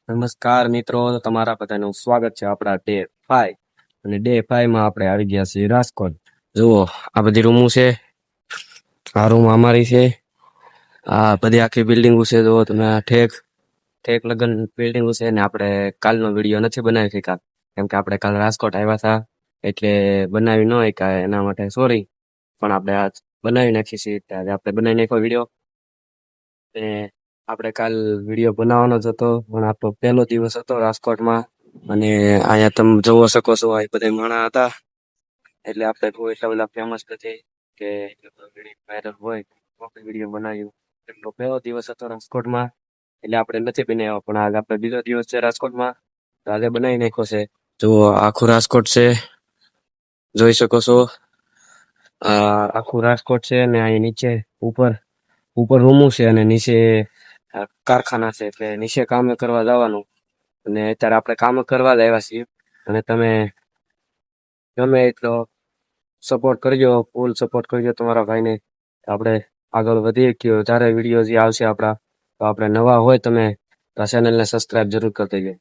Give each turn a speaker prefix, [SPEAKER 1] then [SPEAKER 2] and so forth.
[SPEAKER 1] નમસ્કાર મિત્રો, તમારા બધાનું સ્વાગત છે આપણા ડે 5 અને ડે 5 માં આપણે આવી ગયા છીએ રાજકોટ. જુઓ આ બધી રૂમો છે, આ રૂમ અમારી છે, આ બધી આખી બિલ્ડિંગો છે. જુઓ તમે ઠેક ઠેક લગન બિલ્ડિંગો છે ને આપણે કાલનો વિડીયો નથી બનાવી શક્યા કેમ કે આપણે કાલ રાજકોટ આવ્યા હતા એટલે બનાવી ન શક્યા, એના માટે સોરી. પણ આપણે આજ બનાવી નાખી છીએ, ત્યારે આપણે બનાવી નાખ્યો વિડીયો. આપણે કાલ વિડીયો બનાવવાનો જ હતો પણ આપણો પહેલો દિવસ હતો રાજકોટમાં અને અહીંયા તમે જોવો શકો છો આ બધા માણા હતા એટલે આપણે કોઈ એટલા બધા ફેમસ નથી કે વાયરલ હોય વિડીયો બનાવ્યું. એટલો પહેલો દિવસ હતો રાજકોટમાં એટલે આપણે નથી બનાવ્યો, પણ આજે આપણે બીજો દિવસ છે રાજકોટમાં તો આજે બનાવી નાખ્યો છે. જો આખું રાજકોટ છે, જોઈ શકો છો. આખું રાજકોટ છે અને અહીં નીચે ઉપર ઉપર રૂમો છે અને નીચે કારખાના છે એટલે નીચે કામ કરવા જવાનું. અને અત્યારે આપણે કામ કરવા જ આવ્યા છીએ અને તમે ગમે એટલો સપોર્ટ કરજો, ફૂલ સપોર્ટ કરજો તમારા ભાઈને. આપણે આગળ વધીએ કે જ્યારે વિડીયો જે આવશે આપણા તો આપણે નવા હોય તમે ચેનલને સબસ્ક્રાઇબ જરૂર કરી દેજો.